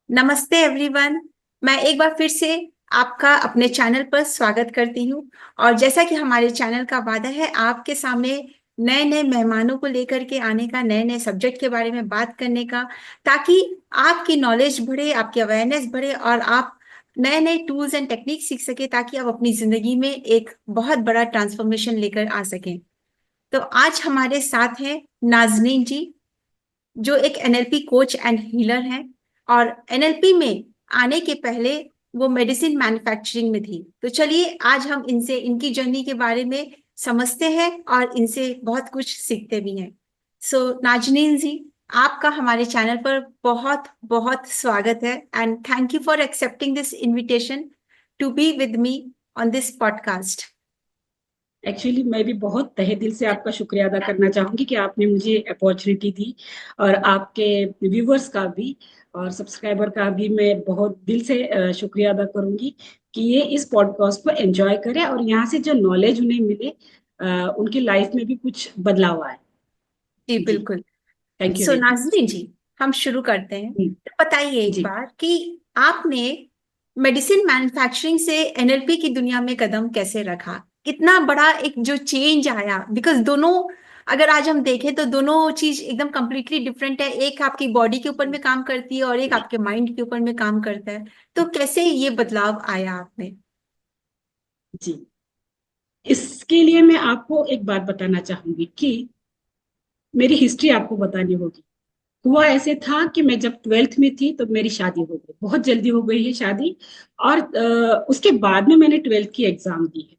नमस्ते एवरीवन। मैं एक बार फिर से आपका अपने चैनल पर स्वागत करती हूँ। और जैसा कि हमारे चैनल का वादा है आपके सामने नए नए मेहमानों को लेकर के आने का, नए नए सब्जेक्ट के बारे में बात करने का, ताकि आपकी नॉलेज बढ़े, आपकी अवेयरनेस बढ़े और आप नए नए टूल्स एंड टेक्निक सीख सके, ताकि आप अपनी जिंदगी में एक बहुत बड़ा ट्रांसफॉर्मेशन लेकर आ सकें। तो आज हमारे साथ हैं नाजनीन जी, जो एक एनएलपी कोच एंड हीलर हैं। और एनएलपी में आने के पहले वो मेडिसिन मैन्युफैक्चरिंग में थी। तो चलिए आज हम इनसे इनकी जर्नी के बारे में समझते हैं और इनसे बहुत कुछ सीखते भी हैं। सो नाजनीन जी, आपका हमारे चैनल पर बहुत बहुत स्वागत है and thank you for accepting this invitation to be with me on this podcast. Actually मैं भी बहुत तहे दिल से आपका शुक्रिया अदा करना चाहूंगी कि आपने मुझे अपॉर्चुनिटी दी। और आपके व्यूवर्स का भी और सब्सक्राइबर का भी मैं बहुत दिल से शुक्रिया अदा करूंगी कि ये इस पॉडकास्ट को एंजॉय करें और यहाँ से जो नॉलेज उन्हें मिले, उनकी लाइफ में भी कुछ बदलाव आए। जी जी। बिल्कुल। थैंक यू सो वेरी नाजरीन जी, हम शुरू करते हैं। मच। तो बताइए एक जी। बार कि आपने मेडिसिन मैन्युफैक्चरिंग से एनएलपी की दुनिया में कदम कैसे रखा, कितना बड़ा एक जो चेंज आया। बिकॉज दोनों, अगर आज हम देखें तो दोनों चीज एकदम कंप्लीटली डिफरेंट है। एक आपकी बॉडी के ऊपर में काम करती है और एक आपके माइंड के ऊपर में काम करता है। तो कैसे ये बदलाव आया आप में? जी, इसके लिए मैं आपको एक बात बताना चाहूंगी कि मेरी हिस्ट्री आपको बतानी होगी। हुआ ऐसे था कि मैं जब 12th में थी तो मेरी शादी हो गई, बहुत जल्दी हो गई है शादी। और उसके बाद में मैंने 12th की एग्जाम दी है।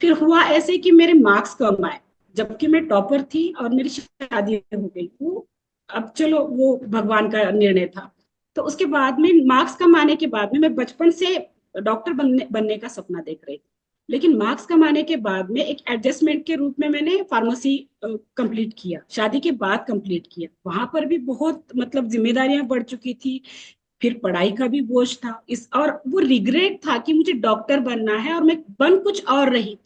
फिर हुआ ऐसे कि मेरे मार्क्स कम आए, जबकि मैं टॉपर थी और मेरी शादी हो गई। वो अब चलो वो भगवान का निर्णय था। तो उसके बाद में मार्क्स कम आने के बाद में मैं बचपन से डॉक्टर बनने का सपना देख रही थी। लेकिन मार्क्स कम आने के बाद में एक एडजस्टमेंट के रूप में मैंने फार्मेसी कंप्लीट किया, शादी के बाद कंप्लीट किया। वहां पर भी बहुत मतलब जिम्मेदारियां बढ़ चुकी थी। फिर पढ़ाई का भी बोझ था इस, और वो रिग्रेट था कि मुझे डॉक्टर बनना है और मैं बन कुछ और रही।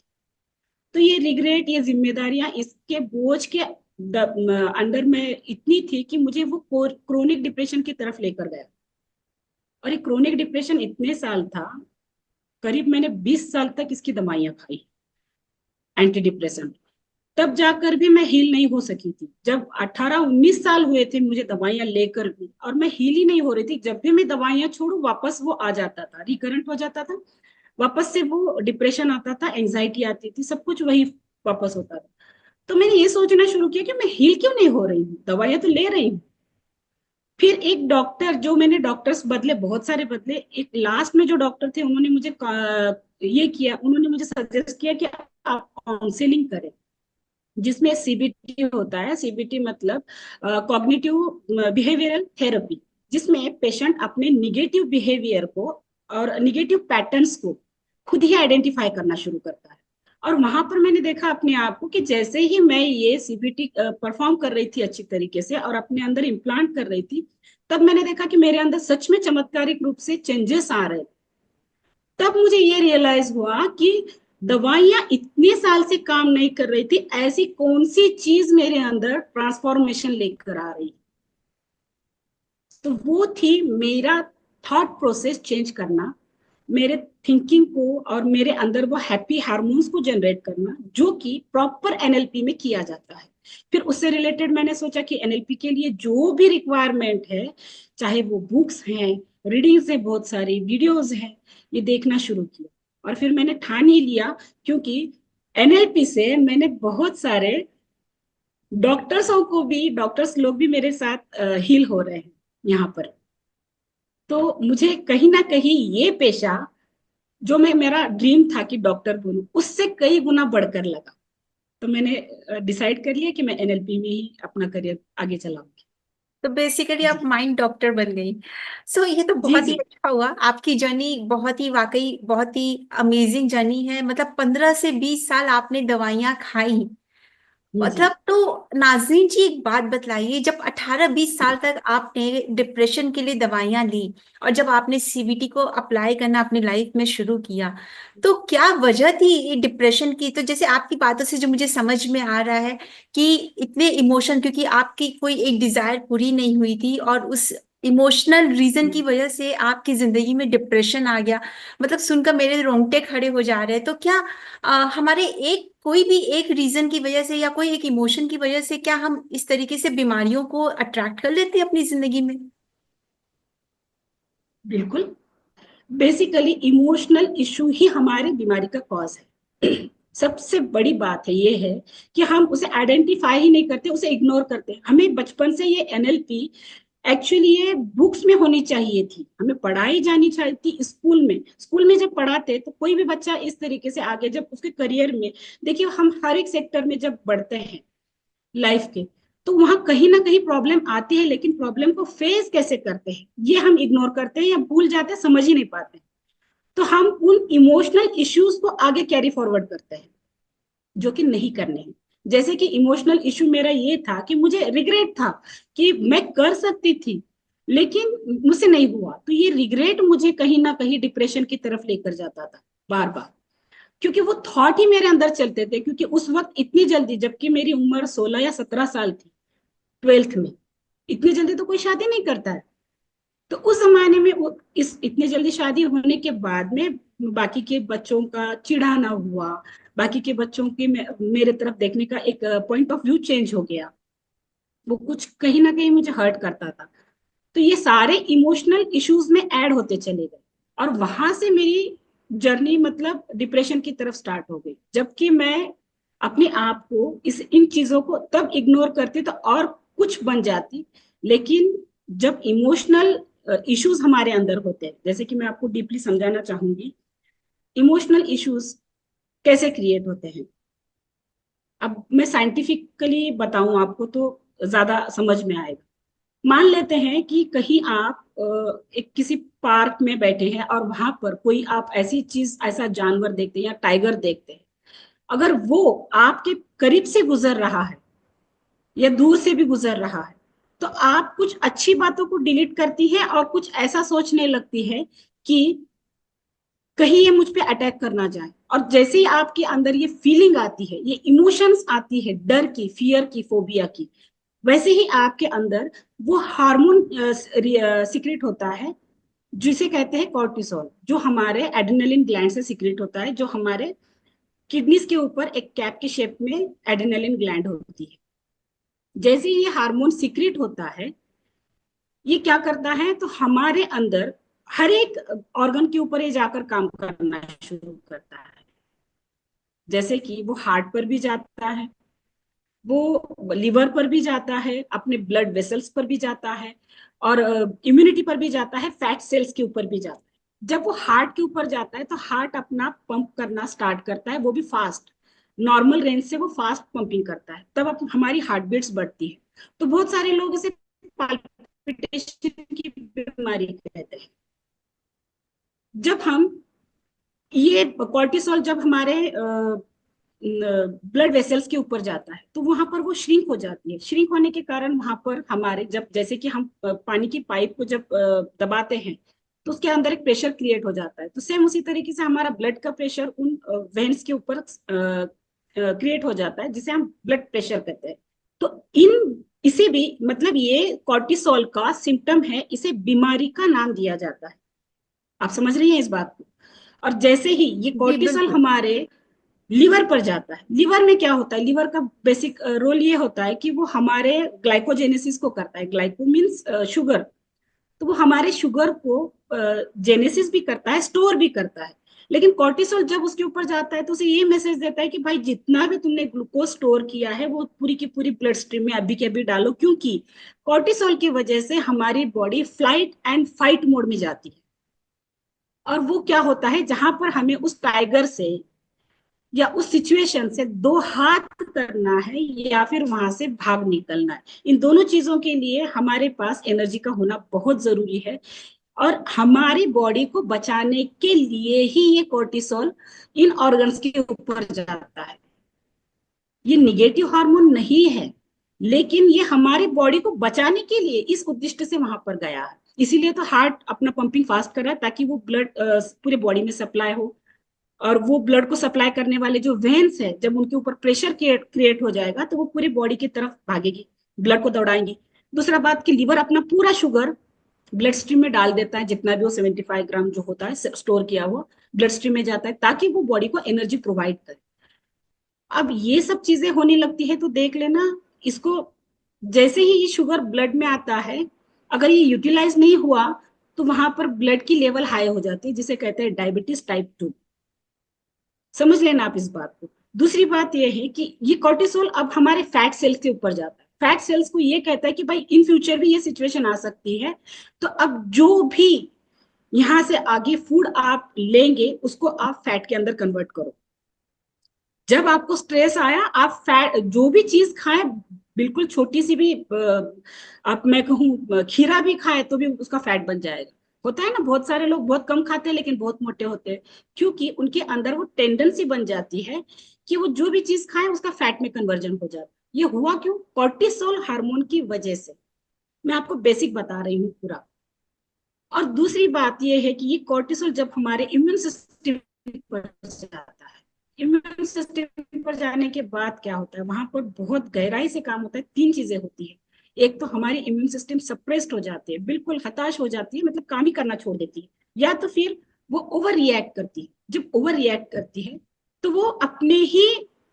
तो ये रिग्रेट, ये जिम्मेदारियां, इसके बोझ के अंडर में इतनी थी कि मुझे वो क्रोनिक डिप्रेशन की तरफ लेकर गया। और ये क्रोनिक डिप्रेशन इतने साल था, करीब मैंने 20 साल तक इसकी दवाइयां खाई, एंटी डिप्रेसेंट। तब जाकर भी मैं हील नहीं हो सकी थी। जब 18-19 साल हुए थे मुझे दवाइयां लेकर भी, और मैं हील ही नहीं हो रही थी। जब भी मैं दवाइयां छोड़ू वापस वो आ जाता था, रिकरेंट हो जाता था। वापस से वो डिप्रेशन आता था, एंजाइटी आती थी, सब कुछ वही वापस होता था। तो मैंने ये सोचना शुरू किया कि मैं हील क्यों नहीं हो रही हूँ, दवाइयां तो ले रही हूँ। फिर एक डॉक्टर, जो मैंने डॉक्टर्स बदले, बहुत सारे बदले, एक लास्ट में जो डॉक्टर थे उन्होंने मुझे ये किया, उन्होंने मुझे सजेस्ट किया कि आप काउंसलिंग करें, जिसमें सीबीटी होता है। सीबीटी मतलब कॉग्निटिव बिहेवियरल थेरेपी, जिसमें पेशेंट अपने निगेटिव बिहेवियर को और निगेटिव पैटर्न्स को खुद ही आइडेंटिफाई करना शुरू करता है। और वहां पर मैंने देखा अपने आप को कि जैसे ही मैं ये सीबीटी परफॉर्म कर रही थी अच्छी तरीके से और अपने अंदर इम्प्लांट कर रही थी, तब मैंने देखा कि मेरे अंदर सच में चमत्कारिक रूप से चेंजेस आ रहे। तब मुझे ये रियलाइज हुआ कि दवाइयां इतने साल से काम नहीं कर रही थी, ऐसी कौन सी चीज मेरे अंदर ट्रांसफॉर्मेशन लेकर आ रही। तो वो थी मेरा थॉट प्रोसेस चेंज करना, मेरे थिंकिंग को और मेरे अंदर वो हैप्पी हार्मोन्स को जनरेट करना, जो कि प्रॉपर एनएलपी में किया जाता है। फिर उससे रिलेटेड मैंने सोचा कि एनएलपी के लिए जो भी रिक्वायरमेंट है, चाहे वो बुक्स हैं, रीडिंग्स है, बहुत सारी वीडियोस हैं, ये देखना शुरू किया। और फिर मैंने ठान ही लिया, क्योंकि एनएलपी से मैंने बहुत सारे डॉक्टर्स लोग भी मेरे साथ हील हो रहे हैं यहाँ पर। तो मुझे कहीं ना कहीं ये पेशा, जो मैं, मेरा ड्रीम था कि डॉक्टर बनूं, उससे कई गुना बढ़कर लगा। तो मैंने डिसाइड कर लिया कि मैं एनएलपी में ही अपना करियर आगे चलाऊंगी। तो बेसिकली आप जी। माइंड डॉक्टर बन गई। सो ये तो जी। बहुत ही जी। अच्छा हुआ। आपकी जर्नी बहुत ही, वाकई बहुत ही अमेजिंग जर्नी है। मतलब 15 से 20 साल आपने दवाइयां खाई। जी। मतलब तो नाज़रीन जी, एक बात बतलाइए, जब 18-20 साल तक आपने डिप्रेशन के लिए दवाइयां ली और जब आपने सीबीटी को अप्लाई करना अपनी लाइफ में शुरू किया, तो क्या वजह थी ये डिप्रेशन की? तो जैसे आपकी बातों से जो मुझे समझ में आ रहा है कि इतने इमोशन, क्योंकि आपकी कोई एक डिजायर पूरी नहीं हुई थी और उस इमोशनल रीजन की हम्म, वजह से आपकी जिंदगी में डिप्रेशन आ गया, मतलब सुनकर मेरे रोंगटे खड़े हो जा रहे हैं। तो क्या हमारे एक कोई भी एक रीजन की वजह से या कोई एक इमोशन की वजह से क्या हम इस तरीके से बीमारियों को अट्रैक्ट कर लेते हैं अपनी जिंदगी में? बिल्कुल। बेसिकली इमोशनल इशू ही हमारी बीमारी का कॉज है। सबसे बड़ी बात है ये है कि हम उसे आइडेंटिफाई ही नहीं करते, उसे इग्नोर करते हैं। हमें बचपन से ये एनएलपी एक्चुअली ये बुक्स में होनी चाहिए थी, हमें पढ़ाई जानी चाहिए थी स्कूल में। स्कूल में जब पढ़ाते तो कोई भी बच्चा इस तरीके से आगे जब उसके करियर में, देखिए हम हर एक सेक्टर में जब बढ़ते हैं लाइफ के, तो वहां कहीं ना कहीं प्रॉब्लम आती है, लेकिन प्रॉब्लम को फेस कैसे करते हैं ये हम इग्नोर करते हैं या भूल जाते हैं, समझ ही नहीं पाते। तो हम उन इमोशनल इश्यूज को आगे कैरी फॉरवर्ड करते हैं, जो कि नहीं करने हैं। जैसे कि इमोशनल इशू मेरा ये था कि मुझे रिग्रेट था कि मैं कर सकती थी लेकिन मुझसे नहीं हुआ, तो ये रिग्रेट मुझे कहीं ना कहीं डिप्रेशन की तरफ लेकर जाता था बार बार, क्योंकि वो थॉट ही मेरे अंदर चलते थे। क्योंकि उस वक्त इतनी जल्दी, जबकि मेरी उम्र 16 या 17 साल थी, ट्वेल्थ में, इतनी जल्दी तो कोई शादी नहीं करता है। तो उस जमाने में वो इस इतनी जल्दी शादी होने के बाद में बाकी के बच्चों का चिढ़ाना हुआ, बाकी के बच्चों के मेरे तरफ देखने का एक पॉइंट ऑफ व्यू चेंज हो गया। वो कुछ कहीं ना कहीं मुझे हर्ट करता था। तो ये सारे इमोशनल इश्यूज में ऐड होते चले गए, और वहां से मेरी जर्नी मतलब डिप्रेशन की तरफ स्टार्ट हो गई। जबकि मैं अपने आप को इस इन चीजों को तब इग्नोर करती तो और कुछ बन जाती। लेकिन जब इमोशनल इश्यूज हमारे अंदर होते हैं, जैसे कि मैं आपको डीपली समझाना चाहूंगी इमोशनल इश्यूज कैसे क्रिएट होते हैं। अब मैं साइंटिफिकली बताऊं आपको तो ज्यादा समझ में आएगा। मान लेते हैं कि कहीं आप एक किसी पार्क में बैठे हैं और वहां पर कोई आप ऐसी चीज, ऐसा जानवर देखते हैं या टाइगर देखते हैं। अगर वो आपके करीब से गुजर रहा है या दूर से भी गुजर रहा है, तो आप कुछ अच्छी बातों को डिलीट करती है और कुछ ऐसा सोचने लगती है कि कहीं ये मुझ पे अटैक करना जाए। और जैसे ही आपके अंदर ये फीलिंग आती है, ये इमोशंस आती है, डर की, फियर की, फोबिया की, वैसे ही आपके अंदर वो हार्मोन सिक्रेट होता है जिसे कहते हैं कॉर्टिसोल, जो हमारे एड्रेनलिन ग्लैंड से सिक्रेट होता है, जो हमारे किडनीज के ऊपर एक कैप के शेप में एड्रेनलिन ग्लैंड होती है। जैसे ही ये हार्मोन सिक्रेट होता है, ये क्या करता है, तो हमारे अंदर हर एक ऑर्गन के ऊपर ये जाकर काम करना शुरू करता है। जैसे कि वो हार्ट पर भी जाता है, वो लिवर पर भी जाता है, अपने ब्लड वेसल्स पर भी जाता है, और इम्यूनिटी पर भी जाता है, फैट सेल्स के ऊपर भी जाता है। जब वो हार्ट के ऊपर जाता है तो हार्ट अपना पंप करना स्टार्ट करता है, वो भी फास्ट, नॉर्मल रेंज से वो फास्ट पंपिंग करता है, तब हमारी हार्ट बीट्स बढ़ती है। तो बहुत सारे लोग इसे पाल्पिटेशन की बीमारी कहते हैं। जब हम ये कॉर्टिसोल जब हमारे ब्लड वेसल्स के ऊपर जाता है तो वहां पर वो श्रिंक हो जाती है। श्रिंक होने के कारण वहां पर हमारे, जब जैसे कि हम पानी की पाइप को जब दबाते हैं तो उसके अंदर एक प्रेशर क्रिएट हो जाता है। तो सेम उसी तरीके से हमारा ब्लड का प्रेशर उन वेन्स के ऊपर क्रिएट हो जाता है, जिसे हम ब्लड प्रेशर कहते हैं। तो इन इसे भी मतलब ये कॉर्टिसोल का सिम्टम है, इसे बीमारी का नाम दिया जाता है। आप समझ रही हैं इस बात को। और जैसे ही ये जी कॉर्टिसोल बिल्कुल। हमारे लिवर पर जाता है, लिवर में क्या होता है, लिवर का बेसिक रोल ये होता है कि वो हमारे ग्लाइकोजेनेसिस को करता है। Glyco means sugar. तो वो हमारे शुगर को जेनेसिस भी करता है, स्टोर भी करता है। लेकिन कॉर्टिसोल जब उसके ऊपर जाता है तो उसे ये मैसेज देता है कि भाई जितना भी तुमने ग्लूकोज स्टोर किया है वो पूरी की पूरी ब्लड स्ट्रीम में अभी के अभी डालो, क्योंकि कॉर्टिसोल की वजह से हमारी body flight and fight mode में जाती है। और वो क्या होता है, जहां पर हमें उस टाइगर से या उस सिचुएशन से दो हाथ करना है या फिर वहां से भाग निकलना है, इन दोनों चीजों के लिए हमारे पास एनर्जी का होना बहुत जरूरी है। और हमारी बॉडी को बचाने के लिए ही ये कोर्टिसोल इन ऑर्गन्स के ऊपर जाता है। ये निगेटिव हार्मोन नहीं है, लेकिन ये हमारी बॉडी को बचाने के लिए इस उद्देश्य से वहां पर गया है। इसीलिए तो हार्ट अपना पंपिंग फास्ट कर रहा है, ताकि वो ब्लड पूरे बॉडी में सप्लाई हो। और वो ब्लड को सप्लाई करने वाले जो वेन्स है, जब उनके ऊपर प्रेशर क्रिएट हो जाएगा तो वो पूरी बॉडी की तरफ भागेगी, ब्लड को दौड़ाएंगी। दूसरा बात कि लीवर अपना पूरा शुगर ब्लड स्ट्रीम में डाल देता है, जितना भी वो 75 ग्राम जो होता है स्टोर किया हुआ ब्लड स्ट्रीम में जाता है, ताकि वो बॉडी को एनर्जी प्रोवाइड करे। अब ये सब चीजें होने लगती है तो देख लेना इसको, जैसे ही ये शुगर ब्लड में आता है, अगर ये यूटिलाइज नहीं हुआ तो वहां पर ब्लड की लेवल हाई हो जाती है, जिसे कहते हैं डायबिटीज टाइप 2। समझ लेना आप इस बात को। दूसरी बात यह है कि ये कॉर्टिसोल अब हमारे फैट सेल्स के ऊपर जाता है। फैट सेल्स को ये कहता है कि भाई इन फ्यूचर भी ये सिचुएशन आ सकती है, तो अब जो भी यहां से आगे फूड आप लेंगे उसको आप फैट के अंदर कन्वर्ट करो। जब आपको स्ट्रेस आया, आप फैट जो भी चीज खाएं, बिल्कुल छोटी सी भी आप मैं कहूँ खीरा भी खाए तो भी उसका फैट बन जाएगा। होता है ना, बहुत सारे लोग बहुत कम खाते हैं लेकिन बहुत मोटे होते हैं, क्योंकि उनके अंदर वो टेंडेंसी बन जाती है कि वो जो भी चीज खाएं उसका फैट में कन्वर्जन हो जाता है। ये हुआ क्यों? कॉर्टिसोल हार्मोन की वजह से। मैं आपको बेसिक बता रही हूँ पूरा। और दूसरी बात यह है कि ये कॉर्टिसोल जब हमारे इम्यून सिस्टम पर जाता है, इम्यून सिस्टम पर जाने के बाद क्या होता है, वहां पर बहुत गहराई से काम होता है। तीन चीजें होती है। एक तो हमारी इम्यून सिस्टम सप्रेस्ड हो जाती है, बिल्कुल हताश हो जाती है, मतलब काम ही करना छोड़ देती है। या तो फिर वो ओवर रिएक्ट करती है। जब ओवर रिएक्ट करती है तो वो अपने ही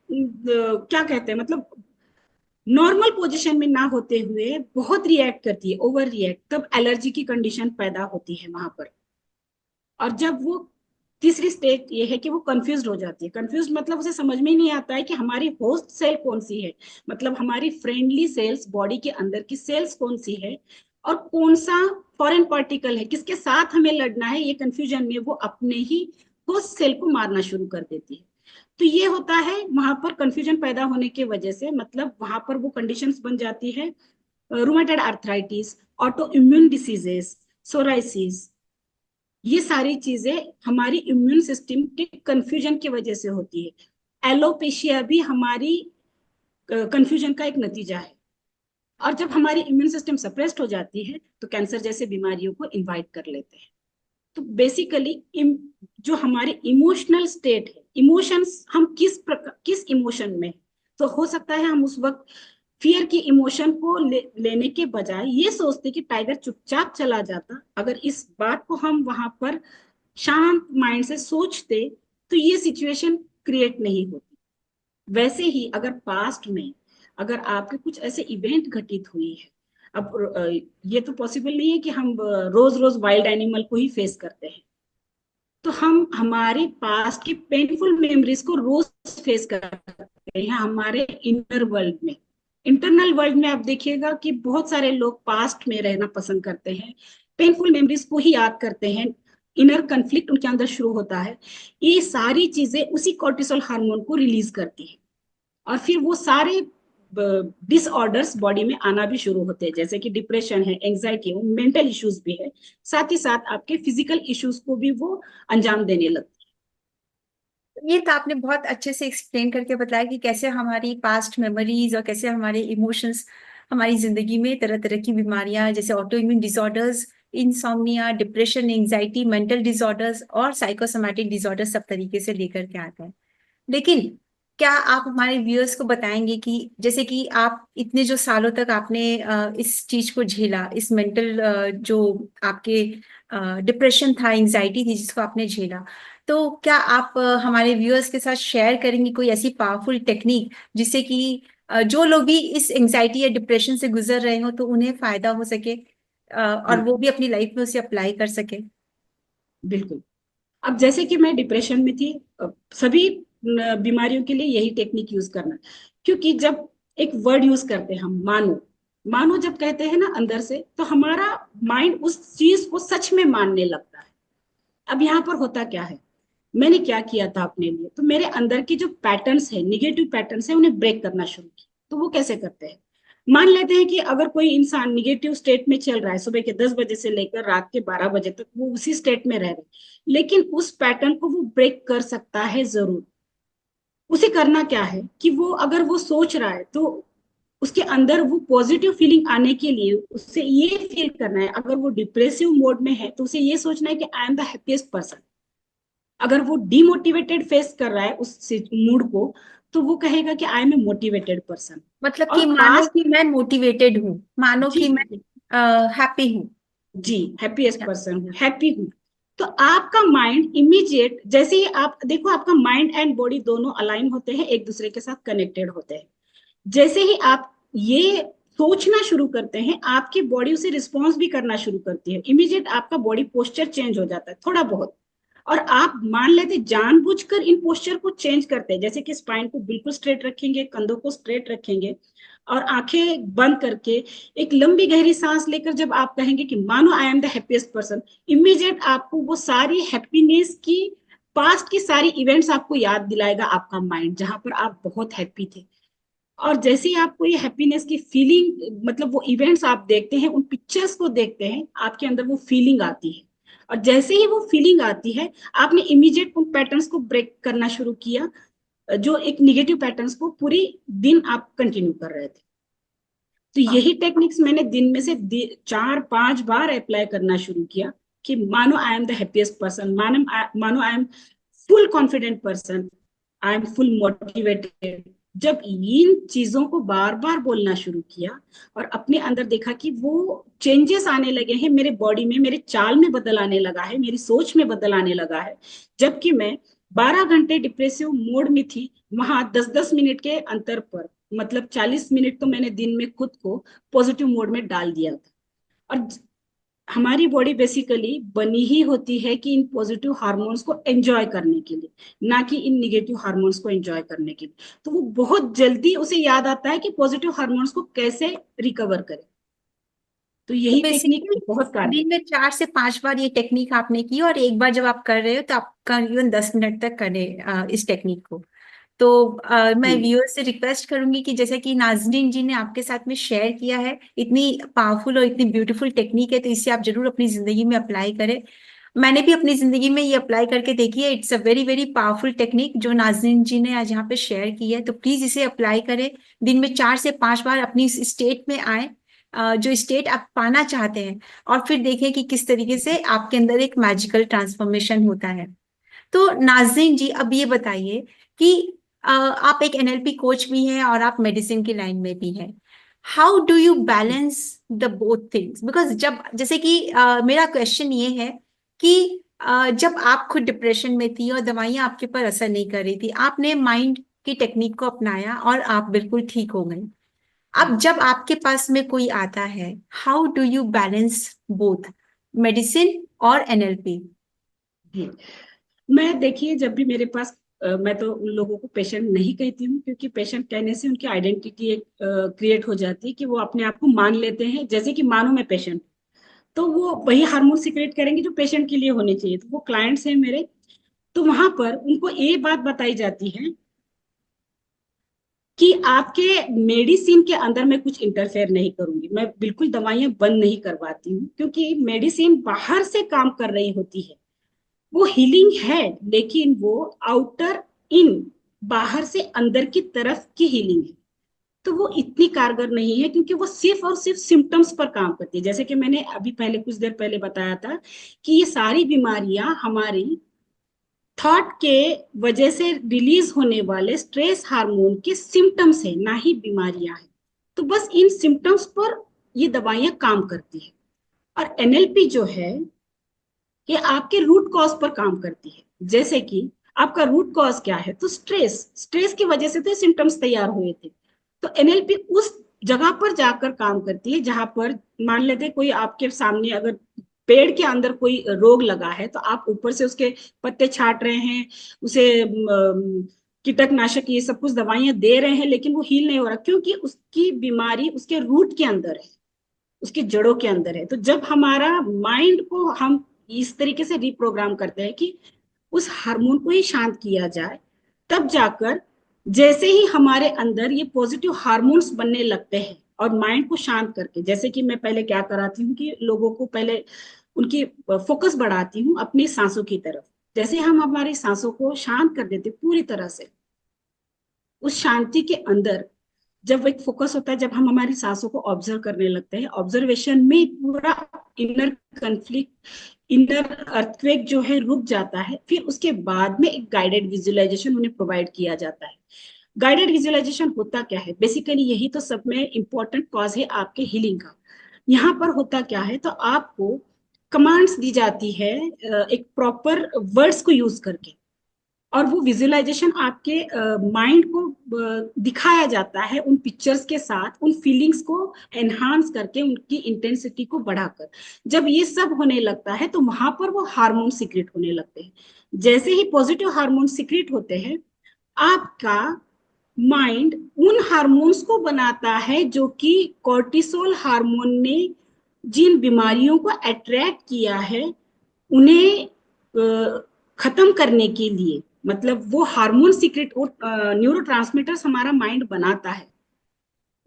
क्या कहते हैं, मतलब नॉर्मल पोजीशन में ना होते हुए बहुत रिएक्ट करती है, ओवर रिएक्ट, तब एलर्जी की कंडीशन पैदा होती है वहां पर। और जब वो तीसरी स्टेज ये है कि वो कंफ्यूज हो जाती है। कंफ्यूज मतलब उसे समझ में ही नहीं आता है कि हमारी होस्ट सेल कौन सी है, मतलब हमारी फ्रेंडली सेल्स, बॉडी के अंदर की सेल्स कौन सी है, और कौन सा फॉरेन पार्टिकल है, किसके साथ हमें लड़ना है। ये कंफ्यूजन में वो अपने ही होस्ट सेल को मारना शुरू कर देती है। तो ये होता है वहां पर कंफ्यूजन पैदा होने की वजह से, मतलब वहां पर वो कंडीशंस बन जाती है rheumatoid arthritis, auto immune diseases, psoriasis. ये सारी चीजें हमारी इम्यून सिस्टम के कंफ्यूजन की वजह से होती है। एलोपेशिया भी हमारी कंफ्यूजन का एक नतीजा है। और जब हमारी इम्यून सिस्टम सप्रेस्ड हो जाती है तो कैंसर जैसे बीमारियों को इनवाइट कर लेते हैं। तो बेसिकली जो हमारी इमोशनल स्टेट है, इमोशंस, हम किस इमोशन में, तो हो सकता है हम उस वक्त फियर की इमोशन को लेने के बजाय ये सोचते कि टाइगर चुपचाप चला जाता। अगर इस बात को हम वहां पर शांत माइंड से सोचते तो ये सिचुएशन क्रिएट नहीं होती। वैसे ही अगर पास्ट में अगर आपके कुछ ऐसे इवेंट घटित हुई है, अब ये तो पॉसिबल नहीं है कि हम रोज रोज वाइल्ड एनिमल को ही फेस करते हैं, तो हम हमारे पास्ट की पेनफुल मेमोरीज को रोज फेस करते हैं हमारे इनर वर्ल्ड में। इंटरनल वर्ल्ड में आप देखिएगा कि बहुत सारे लोग पास्ट में रहना पसंद करते हैं, पेनफुल मेमोरीज को ही याद करते हैं, इनर कन्फ्लिक्ट उनके अंदर शुरू होता है। ये सारी चीजें उसी कॉर्टिसोल हार्मोन को रिलीज करती है, और फिर वो सारे डिसऑर्डर्स बॉडी में आना भी शुरू होते हैं, जैसे कि डिप्रेशन है, एंजाइटी है, मेंटल इश्यूज भी है, साथ ही साथ आपके फिजिकल इश्यूज को भी वो अंजाम देने लगते ये तो आपने बहुत अच्छे से एक्सप्लेन करके बताया कि कैसे हमारी पास्ट मेमोरीज और कैसे हमारे इमोशंस हमारी जिंदगी में तरह तरह की बीमारियां जैसे auto immune disorders, insomnia, depression, anxiety, mental disorders और साइकोसोमैटिक डिसऑर्डर्स सब तरीके से लेकर के आते हैं। लेकिन क्या आप हमारे व्यूअर्स को बताएंगे कि जैसे कि आप इतने जो सालों तक आपने इस चीज को झेला, इस मेंटल जो आपके डिप्रेशन था, एंजाइटी थी जिसको आपने झेला, तो क्या आप हमारे व्यूअर्स के साथ शेयर करेंगे कोई ऐसी पावरफुल टेक्निक जिससे कि जो लोग भी इस एंजाइटी या डिप्रेशन से गुजर रहे हो तो उन्हें फायदा हो सके और हैं। वो भी अपनी लाइफ में उसे अप्लाई कर सके। बिल्कुल। अब जैसे कि मैं डिप्रेशन में थी, सभी बीमारियों के लिए यही टेक्निक यूज करना। क्योंकि जब एक वर्ड यूज करते हैं हम, मानो, मानो जब कहते हैं ना अंदर से, तो हमारा माइंड उस चीज को सच में मानने लगता है। अब यहाँ पर होता क्या है, मैंने क्या किया था अपने लिए, तो मेरे अंदर के जो पैटर्न्स है, निगेटिव पैटर्न्स है, उन्हें ब्रेक करना शुरू किया। तो वो कैसे करते हैं, मान लेते हैं कि अगर कोई इंसान निगेटिव स्टेट में चल रहा है, सुबह के 10 बजे से लेकर रात के 12 बजे तक वो उसी स्टेट में रह रहे, लेकिन उस पैटर्न को वो ब्रेक कर सकता है जरूर। उसे करना क्या है कि वो अगर वो सोच रहा है तो उसके अंदर वो पॉजिटिव फीलिंग आने के लिए उसे ये फील करना है, अगर वो डिप्रेसिव मोड में है तो उसे ये सोचना है कि I am the happiest person. अगर वो डिमोटिवेटेड फेस कर रहा है उस मूड को, तो वो कहेगा कि I am a motivated person. मतलब और कि मानो पास्ट, कि मैं मोटिवेटेड हूँ, मानो जी कि मैं बिल्कुल, हैप्पी हूँ। जी, हैप्पीएस्ट पर्सन हूँ, हैप्पी हूँ। तो आपका माइंड इमीडिएट, जैसे ही आप देखो आपका माइंड एंड बॉडी दोनों अलाइन होते हैं, एक दूसरे के साथ कनेक्टेड होते हैं। जैसे ही आप ये सोचना शुरू करते हैं, आपकी बॉडी उसे रिस्पॉन्स भी करना शुरू करती है, इमीडिएट आपका बॉडी पोस्चर चेंज हो जाता है थोड़ा बहुत। और आप मान लेते जानबूझकर इन पोस्चर को चेंज करते हैं, जैसे कि स्पाइन को बिल्कुल स्ट्रेट रखेंगे, कंधों को स्ट्रेट रखेंगे और आंखें बंद करके एक लंबी गहरी सांस लेकर जब आप कहेंगे कि मानो I am the happiest person, immediate आपको वो सारी हैप्पीनेस की, पास्ट की सारी इवेंट्स आपको याद दिलाएगा आपका माइंड, जहां पर आप बहुत हैप्पी थे। और जैसे ही आपको ये हैप्पीनेस की फीलिंग, मतलब वो इवेंट्स आप देखते हैं, उन पिक्चर्स को देखते हैं, आपके अंदर वो फीलिंग आती है। और जैसे ही वो फीलिंग आती है, आपने इमीडिएट उन पैटर्न्स को ब्रेक करना शुरू किया, जो एक निगेटिव पैटर्न्स को पूरी दिन आप कंटिन्यू कर रहे थे। तो हाँ। यही टेक्निक्स मैंने दिन में से 4-5 बार अप्लाई करना शुरू किया कि मानो I am the happiest person, मानो I am full confident person, I am full motivated. जब इन चीजों को बार बार बोलना शुरू किया और अपने अंदर देखा कि वो चेंजेस आने लगे हैं मेरे बॉडी में, मेरे चाल में बदल आने लगा है, मेरी सोच में बदल आने लगा है। जबकि मैं 12 घंटे डिप्रेसिव मोड में थी, वहां 10-10 मिनट के अंतर पर, मतलब 40 मिनट तो मैंने दिन में खुद को पॉजिटिव मोड में डाल दिया था। और हमारी बॉडी बेसिकली बनी ही होती है कि इन पॉजिटिव हार्मोन्स को एंजॉय करने के लिए, ना कि इन निगेटिव हार्मोन्स को एंजॉय करने के लिए। तो वो बहुत जल्दी उसे याद आता है कि पॉजिटिव हार्मोन्स को कैसे रिकवर करें। तो तो यही टेक्निक बेसिकली बहुत कारगर। दिन में 4 से 5 बार ये टेक्निक आपने की, और एक बार जब आप कर रहे हो तो आप करीबन 10 मिनट तक करें इस टेक्निक को। तो मैं जी व्यूअर से रिक्वेस्ट करूंगी कि जैसे कि नाजरीन जी ने आपके साथ में शेयर किया है, इतनी पावरफुल और इतनी ब्यूटीफुल टेक्निक है, तो इसे आप जरूर अपनी जिंदगी में अप्लाई करें। मैंने भी अपनी जिंदगी में ये अप्लाई करके देखी है। It's a very very powerful technique जो नाजरीन जी ने आज यहाँ पे शेयर की है, तो प्लीज इसे अप्लाई करें। दिन में 4 से 5 बार अपनी इस स्टेट में आए, जो स्टेट आप पाना चाहते हैं, और फिर देखें कि किस तरीके से आपके अंदर एक मैजिकल ट्रांसफॉर्मेशन होता है। तो नाज़रीन जी, अब ये बताइए कि आप एक एनएलपी कोच भी हैं और आप मेडिसिन की लाइन में भी हैं। How do you balance the both things? Because जब, जैसे कि मेरा क्वेश्चन ये है कि जब आप खुद डिप्रेशन में थी और दवाइयां आपके पर असर नहीं कर रही थी, आपने माइंड की टेक्निक को अपनाया और आप बिल्कुल ठीक हो गए। अब जब आपके पास में कोई आता है, how do you balance both medicine और एनएलपी? जी। मैं देखिए, जब भी मेरे पास मैं तो उन लोगों को पेशेंट नहीं कहती हूँ, क्योंकि पेशेंट कहने से उनकी आइडेंटिटी एक क्रिएट हो जाती है कि वो अपने आप को मान लेते हैं, जैसे कि मानो मैं पेशेंट, तो वो वही हार्मोन सिक्रेट करेंगे जो पेशेंट के लिए होने चाहिए। तो वो क्लाइंट्स हैं मेरे, तो वहां पर उनको ये बात बताई जाती है कि आपके मेडिसिन के अंदर मैं कुछ इंटरफेयर नहीं करूंगी, मैं बिल्कुल दवाइयां बंद नहीं करवाती हूँ, क्योंकि मेडिसिन बाहर से काम कर रही होती है, वो हीलिंग है, लेकिन वो आउटर इन, बाहर से अंदर की तरफ की हीलिंग है। तो वो इतनी कारगर नहीं है, क्योंकि वो सिर्फ और सिर्फ सिम्टम्स पर काम करती है। जैसे कि मैंने अभी पहले कुछ देर पहले बताया था कि ये सारी बीमारियां हमारी थॉट के वजह से रिलीज होने वाले स्ट्रेस हार्मोन के सिम्टम्स है, ना ही बीमारियां हैं। तो बस इन सिम्टम्स पर ये दवाइयां काम करती है। और एनएलपी जो है, ये आपके रूट कॉज पर काम करती है। जैसे कि आपका रूट कॉज क्या है, तो स्ट्रेस, स्ट्रेस की वजह से तो सिम्टम्स तैयार हुए थे। तो एनएलपी उस जगह पर जाकर काम करती है जहां पर, मान लेते कोई आपके सामने अगर पेड़ के अंदर कोई रोग लगा है, तो आप ऊपर से उसके पत्ते छाट रहे हैं, उसे कीटकनाशक ये सब कुछ दवाइयां दे रहे हैं, लेकिन वो हील नहीं हो रहा, क्योंकि उसकी बीमारी उसके रूट के अंदर है, उसकी जड़ों के अंदर है। तो जब हमारा माइंड को हम इस तरीके से रिप्रोग्राम करते हैं कि उस हार्मोन को ही शांत किया जाए, तब जाकर जैसे ही हमारे अंदर ये पॉजिटिव हार्मोन्स बनने लगते हैं, और माइंड को शांत करके, जैसे कि मैं पहले क्या कराती हूँ कि लोगों को पहले उनकी फोकस बढ़ाती हूँ अपनी सांसों की तरफ। जैसे हम हमारी सांसों को शांत कर देते पूरी तरह से, उस शांति के अंदर जब एक फोकस होता है, जब हम हमारी सांसों को ऑब्जर्व करने लगते हैं, ऑब्जर्वेशन में पूरा इनर कन्फ्लिक्ट, इनर अर्थक्वेक जो है रुक जाता है। फिर उसके बाद में एक गाइडेड विजुअलाइजेशन उन्हें प्रोवाइड किया जाता है। गाइडेड विजुअलाइजेशन होता क्या है, बेसिकली यही तो सब में इंपॉर्टेंट कॉज है आपके हीलिंग का। यहाँ पर होता क्या है, तो आपको कमांड्स दी जाती है एक प्रॉपर वर्ड्स को यूज करके, और वो विजुअलाइजेशन आपके माइंड को दिखाया जाता है उन पिक्चर्स के साथ, उन फीलिंग्स को एनहांस करके, उनकी इंटेंसिटी को बढ़ाकर। जब ये सब होने लगता है तो वहां पर वो हार्मोन सीक्रेट होने लगते हैं। जैसे ही पॉजिटिव हार्मोन सीक्रेट होते हैं, आपका माइंड उन हार्मोन्स को बनाता है जो कि कॉर्टिसोल हार्मोन ने जिन बीमारियों को अट्रैक्ट किया है उन्हें खत्म करने के लिए। मतलब वो हार्मोन सीक्रेट और न्यूरोट्रांसमीटर्स हमारा माइंड बनाता है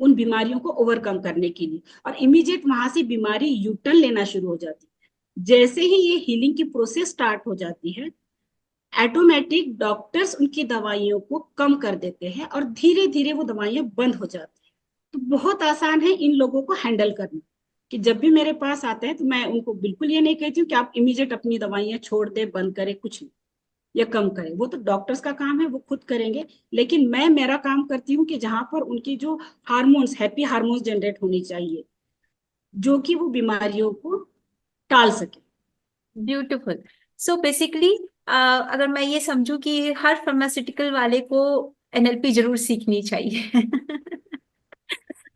उन बीमारियों को ओवरकम करने के लिए, और इमीडिएट वहां से बीमारी यूटर्न लेना शुरू हो जाती है। जैसे ही ये हीलिंग की प्रोसेस स्टार्ट हो जाती है, ऑटोमेटिक डॉक्टर्स उनकी दवाइयों को कम कर देते हैं और धीरे धीरे वो दवाइयां बंद हो जाती हैं। तो बहुत आसान है इन लोगों को हैंडल करना, कि जब भी मेरे पास आते हैं तो मैं उनको बिल्कुल ये नहीं कहती हूँ कि आप इमीडिएट अपनी दवाइयां छोड़ दे, बंद करें, कुछ नहीं, या कम करें। वो तो डॉक्टर्स का काम है, वो खुद करेंगे। लेकिन मैं मेरा काम करती हूँ कि जहां पर उनकी जो हार्मोन्स, हैप्पी हार्मोन्स जनरेट होनी चाहिए, जो कि वो बीमारियों को टाल सके। ब्यूटीफुल। सो बेसिकली अगर मैं ये समझूं कि हर फार्मास्यूटिकल वाले को एनएलपी जरूर सीखनी चाहिए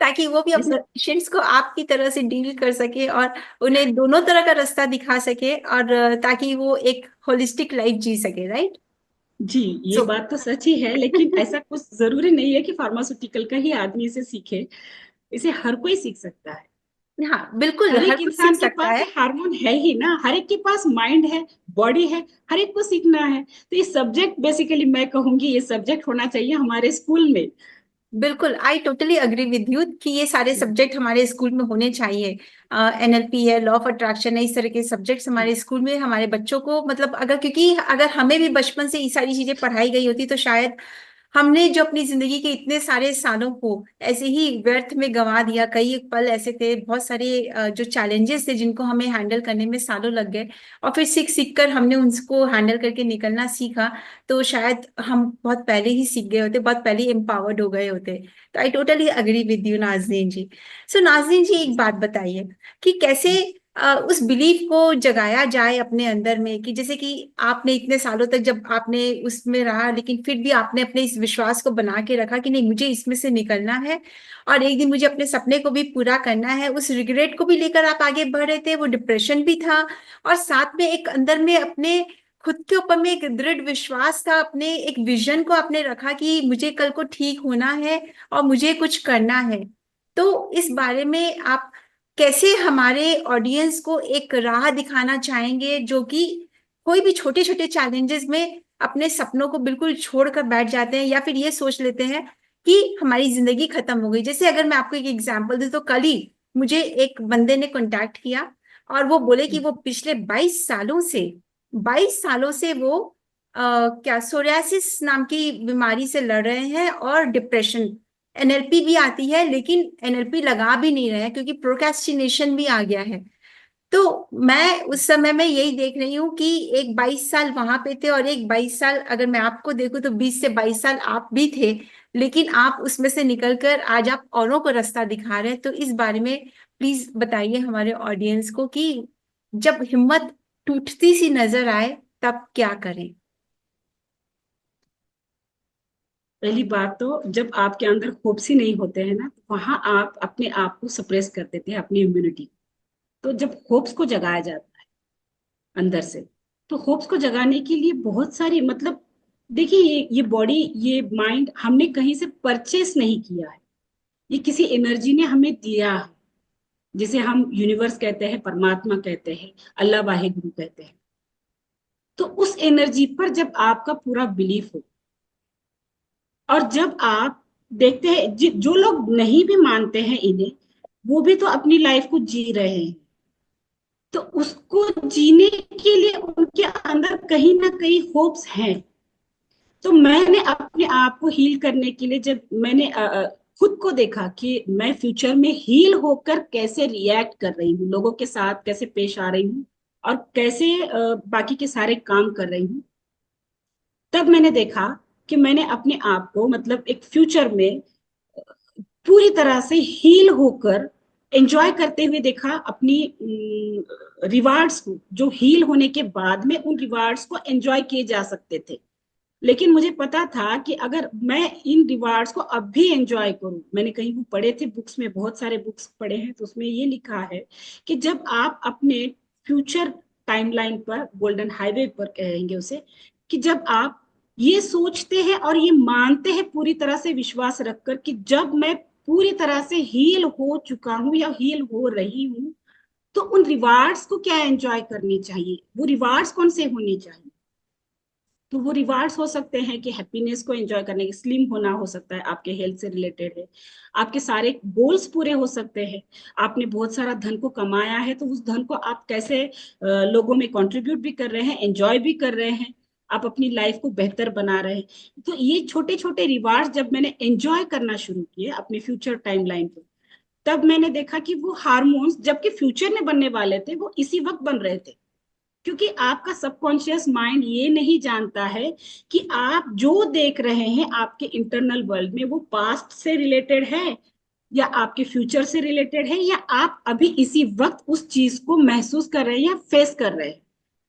ताकि वो भी अपने ऐसा पेशेंट्स को आपकी तरह से डील कर सके और उन्हें दोनों तरह का रास्ता दिखा सके, और ताकि वो एक होलिस्टिक लाइफ जी सके, राइट? जी, ये सो बात तो सच ही है, लेकिन ऐसा कुछ जरूरी नहीं है कि फार्मास्यूटिकल का ही आदमी इसे सीखे। इसे हर कोई सीख सकता है। हाँ, बिल्कुल हर हर एक कोई सीख इंसान के सकता पास है। ये हार्मोन है ही ना, हर एक के पास माइंड है, बॉडी है, हर एक को सीखना है। तो ये सब्जेक्ट बेसिकली मैं कहूंगी ये सब्जेक्ट होना चाहिए हमारे स्कूल में। बिल्कुल, आई टोटली अग्री विद यू कि ये सारे जी सब्जेक्ट हमारे स्कूल में होने चाहिए। एनएलपी है, लॉ ऑफ अट्रैक्शन है, इस तरह के सब्जेक्ट्स जी हमारे स्कूल में हमारे बच्चों को, मतलब अगर, क्योंकि अगर हमें भी बचपन से ये सारी चीजें पढ़ाई गई होती तो शायद हमने जो अपनी जिंदगी के इतने सारे सालों को ऐसे ही व्यर्थ में गंवा दिया। कई एक पल ऐसे थे, बहुत सारे जो चैलेंजेस थे जिनको हमें हैंडल करने में सालों लग गए, और फिर सीख सीख कर हमने उनको हैंडल करके निकलना सीखा। तो शायद हम बहुत पहले ही सीख गए होते, बहुत पहले ही एम्पावर्ड हो गए होते। तो I totally agree with you Nazneen ji. So Nazneen ji, एक बात बताइए कि कैसे उस बिलीफ को जगाया जाए अपने अंदर में, कि जैसे कि आपने इतने सालों तक जब आपने उसमें रहा, लेकिन फिर भी आपने अपने इस विश्वास को बना के रखा कि नहीं, मुझे इसमें से निकलना है और एक दिन मुझे अपने सपने को भी पूरा करना है। उस रिग्रेट को भी लेकर आप आगे बढ़ रहे थे, वो डिप्रेशन भी था, और साथ में एक अंदर में अपने खुद के ऊपर में एक दृढ़ विश्वास था, अपने एक विजन को आपने रखा कि मुझे कल को ठीक होना है और मुझे कुछ करना है। तो इस बारे में आप कैसे हमारे ऑडियंस को एक राह दिखाना चाहेंगे, जो कि कोई भी छोटे छोटे चैलेंजेस में अपने सपनों को बिल्कुल छोड़कर बैठ जाते हैं, या फिर ये सोच लेते हैं कि हमारी जिंदगी खत्म हो गई। जैसे अगर मैं आपको एक एग्जांपल दूं, तो कल ही मुझे एक बंदे ने कांटेक्ट किया और वो बोले कि वो पिछले 22 सालों से वो क्या सोरियासिस नाम की बीमारी से लड़ रहे हैं, और डिप्रेशन, एनएलपी भी आती है लेकिन एनएलपी लगा भी नहीं रहे हैं क्योंकि प्रोक्रेस्टिनेशन भी आ गया है। तो मैं उस समय में यही देख रही हूँ कि एक 22 साल वहां पे थे और एक 22 साल, अगर मैं आपको देखूं तो 20 से 22 साल आप भी थे, लेकिन आप उसमें से निकलकर आज आप औरों को रास्ता दिखा रहे हैं। तो इस बारे में प्लीज बताइए हमारे ऑडियंस को कि जब हिम्मत टूटती सी नजर आए तब क्या करें। पहली बात तो जब आपके अंदर होप्स ही नहीं होते हैं ना, तो वहां आप अपने आप को सप्रेस कर देते हैं, अपनी इम्यूनिटी। तो जब होप्स को जगाया जाता है अंदर से, तो होप्स को जगाने के लिए बहुत सारी, मतलब देखिए, ये बॉडी, ये माइंड हमने कहीं से परचेस नहीं किया है। ये किसी एनर्जी ने हमें दिया है, जिसे हम यूनिवर्स कहते हैं, परमात्मा कहते हैं, अल्लाह वाहे गुरु कहते हैं। तो उस एनर्जी पर जब आपका पूरा बिलीफ हो, और जब आप देखते हैं जो लोग नहीं भी मानते हैं इन्हें, वो भी तो अपनी लाइफ को जी रहे हैं। तो उसको जीने के लिए उनके अंदर कहीं ना कहीं होप्स हैं। तो मैंने अपने आप को हील करने के लिए, जब मैंने खुद को देखा कि मैं फ्यूचर में हील होकर कैसे रिएक्ट कर रही हूँ, लोगों के साथ कैसे पेश आ रही हूँ, और कैसे बाकी के सारे काम कर रही हूँ, तब मैंने देखा कि मैंने अपने आप को, मतलब एक फ्यूचर में पूरी तरह से हील होकर एंजॉय करते हुए देखा अपनी रिवार्ड्स को, जो हील होने के बाद में उन रिवार्ड्स को एंजॉय किए जा सकते थे। लेकिन मुझे पता था कि अगर मैं इन रिवार्ड्स को अब भी एंजॉय करूं, मैंने कहीं वो पढ़े थे बुक्स में, बहुत सारे बुक्स पढ़े हैं, तो उसमें ये लिखा है कि जब आप अपने फ्यूचर टाइमलाइन पर, गोल्डन हाईवे पर कहेंगे उसे, कि जब आप ये सोचते हैं और ये मानते हैं पूरी तरह से विश्वास रखकर कि जब मैं पूरी तरह से हील हो चुका हूं या हील हो रही हूं, तो उन रिवार्ड्स को क्या एंजॉय करनी चाहिए, वो रिवार्ड्स कौन से होने चाहिए। तो वो रिवार्ड्स हो सकते हैं कि हैप्पीनेस को एंजॉय करने के, स्लिम होना हो सकता है, आपके हेल्थ से रिलेटेड है, आपके सारे गोल्स पूरे हो सकते हैं, आपने बहुत सारा धन को कमाया है तो उस धन को आप कैसे लोगों में कंट्रीब्यूट भी कर रहे हैं, एंजॉय भी कर रहे हैं, आप अपनी लाइफ को बेहतर बना रहे हैं। तो ये छोटे छोटे रिवार्ड्स जब मैंने एंजॉय करना शुरू किए अपने फ्यूचर टाइमलाइन पर, तब मैंने देखा कि वो हार्मोन्स जबकि फ्यूचर में बनने वाले थे वो इसी वक्त बन रहे थे। क्योंकि आपका सबकॉन्शियस माइंड ये नहीं जानता है कि आप जो देख रहे हैं आपके इंटरनल वर्ल्ड में वो पास्ट से रिलेटेड है या आपके फ्यूचर से रिलेटेड है, या आप अभी इसी वक्त उस चीज को महसूस कर रहे हैं या फेस कर रहे हैं।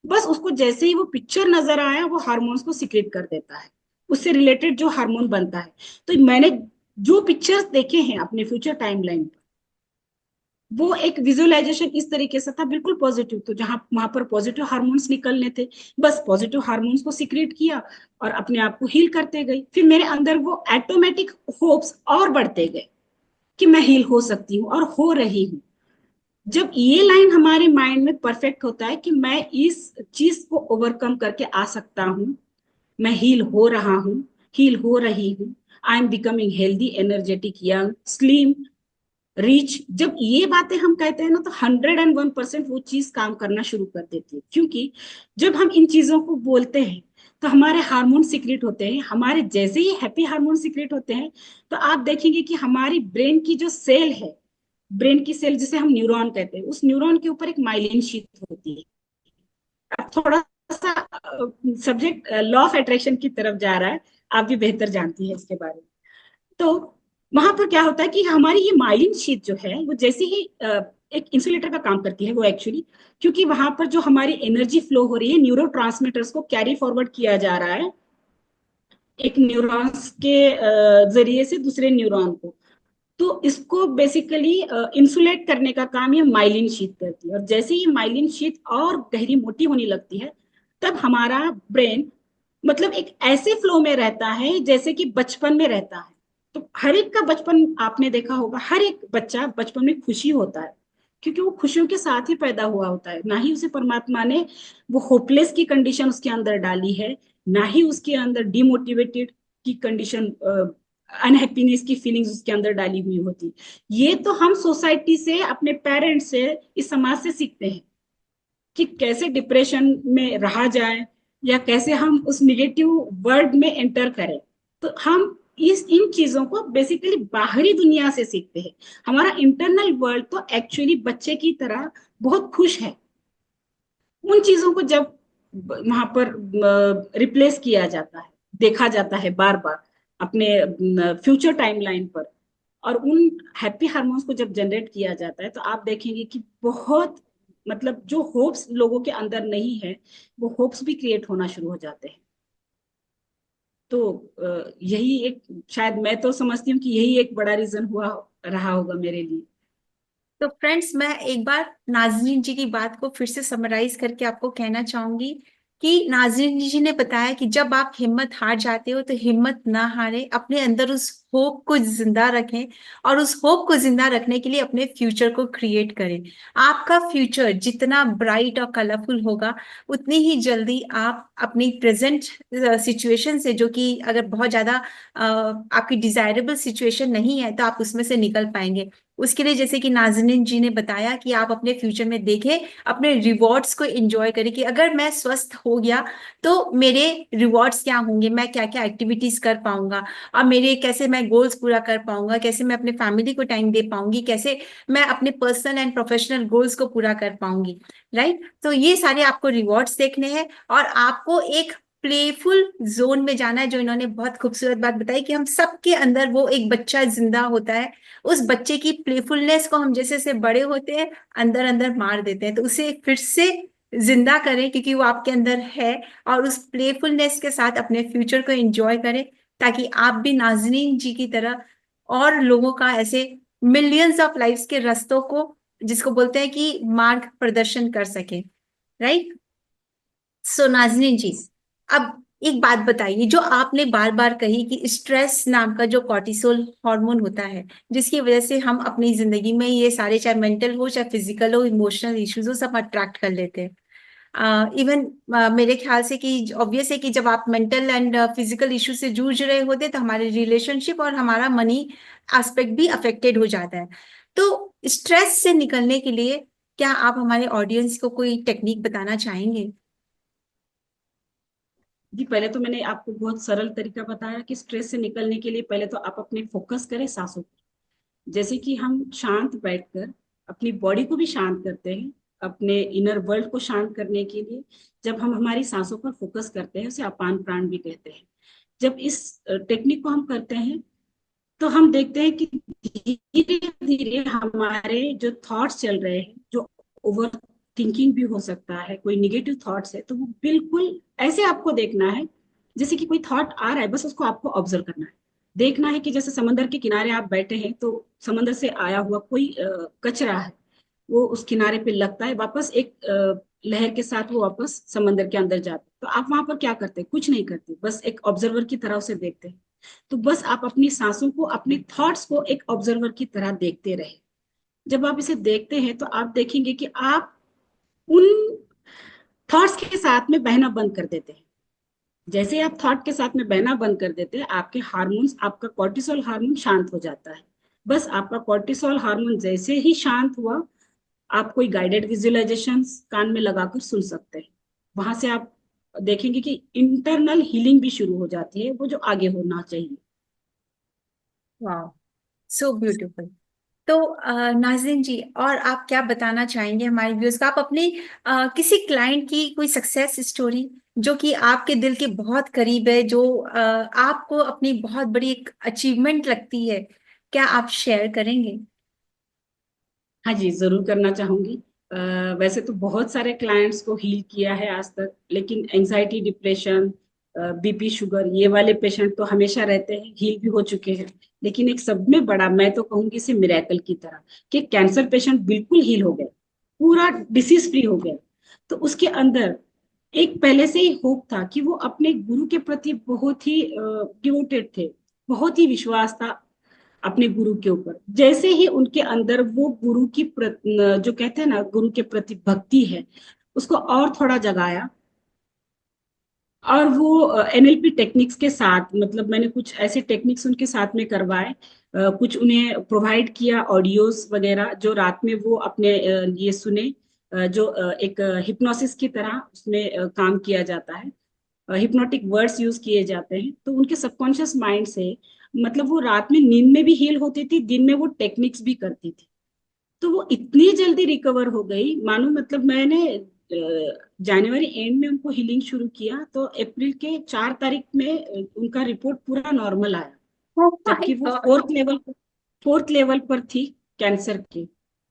बस उसको जैसे ही वो पिक्चर नजर आया वो हार्मोन्स को सिक्रेट कर देता है, उससे रिलेटेड जो हार्मोन बनता है। तो मैंने जो पिक्चर्स देखे हैं अपने फ्यूचर टाइमलाइन, वो एक विजुअलाइजेशन इस तरीके से था, बिल्कुल पॉजिटिव, तो जहां वहां पर पॉजिटिव हार्मोन्स निकलने थे, बस पॉजिटिव हार्मोन्स को सीक्रेट किया और अपने आप को हील करते गई। फिर मेरे अंदर वो ऑटोमेटिक होप्स और बढ़ते गए कि मैं हील हो सकती हूँ और हो रही हूँ। जब ये लाइन हमारे माइंड में परफेक्ट होता है कि मैं इस चीज को ओवरकम करके आ सकता हूँ, मैं हील हो रहा हूँ, हील हो रही हूँ, I am becoming healthy, energetic, young, slim, reach, जब ये बातें हम कहते हैं ना तो 101% वो चीज काम करना शुरू कर देती है। क्योंकि जब हम इन चीजों को बोलते हैं तो हमारे हार्मोन सिक्रेट होते हैं, हमारे जैसे ही हैप्पी हार्मोन सिक्रेट होते हैं तो आप देखेंगे कि हमारी ब्रेन की जो सेल है, ब्रेन की सेल जिसे हम न्यूरॉन कहते हैं, उस न्यूरॉन के ऊपर एक माइलिन शीट होती है। अब थोड़ा सा सब्जेक्ट लॉ ऑफ अट्रैक्शन की तरफ जा रहा है, आप भी बेहतर जानती है इसके बारे में। तो वहां पर क्या होता है कि हमारी ये माइलिन शीट जो है वो जैसे ही एक इंसुलेटर का काम करती है वो एक्चुअली, क्योंकि वहां पर जो हमारी एनर्जी फ्लो हो रही है, न्यूरो ट्रांसमीटर्स को कैरी फॉरवर्ड किया जा रहा है एक न्यूरॉन्स के जरिए से दूसरे न्यूरॉन को। तो इसको बेसिकली इंसुलेट करने का काम ये माइलिन शीट करती है, और जैसे ही माइलिन शीट और गहरी मोटी होने लगती है तब हमारा ब्रेन मतलब एक ऐसे फ्लो में रहता है जैसे कि बचपन में रहता है। तो हर एक का बचपन आपने देखा होगा, हर एक बच्चा बचपन में खुशी होता है क्योंकि वो खुशियों के साथ ही पैदा हुआ होता है, ना ही उसे परमात्मा ने वो होपलेस की कंडीशन उसके अंदर डाली है, ना ही उसके अंदर डिमोटिवेटेड की कंडीशन, अनहैप्पीनेस की फीलिंग्स उसके अंदर डाली हुई होती। ये तो हम सोसाइटी से, अपने पेरेंट्स से, इस समाज से सीखते हैं कि कैसे डिप्रेशन में रहा जाए या कैसे हम उस निगेटिव वर्ड में एंटर करें। तो हम इस इन चीजों को बेसिकली बाहरी दुनिया से सीखते हैं। हमारा इंटरनल वर्ल्ड तो एक्चुअली बच्चे की तरह बहुत खुश है। उन चीजों को जब वहां पर रिप्लेस किया जाता है, देखा जाता है बार बार अपने फ्यूचर टाइमलाइन पर, और उन हैप्पी हार्मोन्स को जब जनरेट किया जाता है तो आप देखेंगे कि बहुत मतलब जो होप्स लोगों के अंदर नहीं है वो होप्स भी क्रिएट होना शुरू हो जाते हैं। तो यही एक, शायद मैं तो समझती हूँ कि यही एक बड़ा रीजन हुआ रहा होगा मेरे लिए। तो फ्रेंड्स, मैं एक बार नाजरीन जी की बात को फिर से समराइज करके आपको कहना चाहूंगी कि नाजरीन जी ने बताया कि जब आप हिम्मत हार जाते हो तो हिम्मत ना हारे, अपने अंदर उस होप को जिंदा रखें और उस होप को जिंदा रखने के लिए अपने फ्यूचर को क्रिएट करें। आपका फ्यूचर जितना ब्राइट और कलरफुल होगा उतनी ही जल्दी आप अपनी प्रेजेंट सिचुएशन से, जो कि अगर बहुत ज्यादा आपकी डिजायरेबल सिचुएशन नहीं है, तो आप उसमें से निकल पाएंगे। उसके लिए जैसे कि नाज़नीन जी ने बताया कि आप अपने फ्यूचर में देखें, अपने रिवॉर्ड्स को एंजॉय करें कि अगर मैं स्वस्थ हो गया तो मेरे रिवॉर्ड्स क्या होंगे, मैं क्या क्या एक्टिविटीज कर पाऊंगा, और मेरे कैसे मैं गोल्स पूरा कर पाऊंगा, कैसे मैं अपने फैमिली को टाइम दे पाऊंगी, कैसे मैं अपने पर्सनल एंड प्रोफेशनल गोल्स को पूरा कर पाऊंगी। राइट, तो ये सारे आपको रिवॉर्ड्स देखने हैं और आपको एक प्लेफुल जोन में जाना है, जो इन्होंने बहुत खूबसूरत बात बताई कि हम सबके अंदर वो एक बच्चा जिंदा होता है। उस बच्चे की प्लेफुलनेस को हम जैसे जैसे बड़े होते हैं अंदर अंदर मार देते हैं, तो उसे फिर से जिंदा करें क्योंकि वो आपके अंदर है। और उस प्लेफुलनेस के साथ अपने फ्यूचर को एंजॉय करें, ताकि आप भी नाज़नीन जी की तरह और लोगों का ऐसे मिलियंस ऑफ लाइफ्स के रास्तों को, जिसको बोलते हैं कि मार्ग प्रदर्शन कर सके। राइट। सो नाज़नीन जी, अब एक बात बताइए, जो आपने बार बार कही कि स्ट्रेस नाम का जो कॉर्टिसोल हार्मोन होता है, जिसकी वजह से हम अपनी जिंदगी में ये सारे, चाहे मेंटल हो चाहे फिजिकल हो, इमोशनल इश्यूज हो, सब अट्रैक्ट कर लेते हैं। इवन मेरे ख्याल से कि ऑब्वियस है कि जब आप मेंटल एंड फिजिकल इशू से जूझ रहे होते तो हमारे रिलेशनशिप और हमारा मनी एस्पेक्ट भी अफेक्टेड हो जाता है। तो स्ट्रेस से निकलने के लिए क्या आप हमारे ऑडियंस को कोई टेक्निक बताना चाहेंगे? जी, पहले तो मैंने आपको बहुत सरल तरीका बताया कि स्ट्रेस से निकलने के लिए पहले तो आप अपने फोकस करें सांसों पर। जैसे कि हम शांत बैठकर अपनी बॉडी को भी शांत करते हैं, अपने इनर वर्ल्ड को शांत करने के लिए जब हम हमारी सांसों पर फोकस करते हैं, उसे अपान प्राण भी कहते हैं। जब इस टेक्निक को हम करते हैं तो हम देखते हैं कि धीरे धीरे हमारे जो थॉट्स चल रहे हैं, जो ओवर थिंकिंग भी हो सकता है, कोई निगेटिव थॉट्स है, तो वो बिल्कुल ऐसे आपको देखना है जैसे कि कोई थॉट आ रहा है, बस उसको आपको ऑब्जर्व करना है। देखना है कि जैसे समंदर के किनारे आप बैठे हैं तो समंदर से आया हुआ कोई कचरा है, वो उस किनारे पे लगता है, वापस एक लहर के साथ वो वापस समंदर के अंदर जाता है। तो आप वहां पर क्या करते हैं? कुछ नहीं करते, बस एक ऑब्जर्वर की तरह उसे देखते हैं। तो बस आप अपनी सांसों को, अपने थॉट्स को एक ऑब्जर्वर की तरह देखते रहे। जब आप इसे देखते हैं तो आप देखेंगे कि आप उन थॉट्स के साथ में बहना बंद कर देते हैं। जैसे आप थॉट के साथ में बहना बंद कर देते हैं, आपके हार्मोन्स, आपका कॉर्टिसोल हार्मोन शांत हो जाता है। बस आपका कॉर्टिसोल हार्मोन जैसे ही शांत हुआ, आप कोई गाइडेड विजुअलाइजेशन कान में लगाकर सुन सकते हैं। वहां से आप देखेंगे कि इंटरनल हीलिंग भी शुरू हो जाती है, वो जो आगे होना चाहिए। वाह, सो ब्यूटीफुल। तो नाज़रीन जी, और आप क्या बताना चाहेंगे हमारे व्यूअर्स का? आप अपने किसी क्लाइंट की कोई सक्सेस स्टोरी जो कि आपके दिल के बहुत करीब है, जो आपको अपनी बहुत बड़ी एक अचीवमेंट लगती है, क्या आप शेयर करेंगे? हाँ जी, जरूर करना चाहूंगी। वैसे तो बहुत सारे क्लाइंट्स को हील किया है आज तक, लेकिन एंजाइटी, डिप्रेशन, बीपी, शुगर, ये वाले पेशेंट तो हमेशा रहते हैं, हील भी हो चुके हैं। लेकिन एक सब में बड़ा, मैं तो कहूंगी इसे मिरेकल की तरह, कि कैंसर पेशेंट बिल्कुल हील हो गए, पूरा डिसीज फ्री हो गया। तो उसके अंदर एक पहले से ही होप था कि वो अपने गुरु के प्रति बहुत ही डिवोटेड थे, बहुत ही विश्वास था अपने गुरु के ऊपर। जैसे ही उनके अंदर वो गुरु की जो कहते हैं ना, गुरु के प्रति भक्ति है, उसको और थोड़ा जगाया। और वो एनएलपी टेक्निक्स के साथ, मतलब मैंने कुछ ऐसे टेक्निक्स उनके साथ में करवाए, कुछ उन्हें प्रोवाइड किया ऑडियोज वगैरह, जो रात में वो अपने ये सुने, जो एक हिप्नोसिस की तरह उसमें काम किया जाता है। हिप्नोटिक वर्ड्स यूज किए जाते हैं, तो उनके सबकॉन्शियस माइंड से, मतलब वो रात में नींद में भी हील होती थी, दिन में वो टेक्निक्स भी करती थी। तो वो इतनी जल्दी रिकवर हो गई, मानो, मतलब मैंने जनवरी एंड में उनको हीलिंग शुरू किया तो अप्रैल के 4 तारीख में उनका रिपोर्ट पूरा नॉर्मल आया। ओह माय जबकि वो गॉड। फोर्थ लेवल पर थी कैंसर के,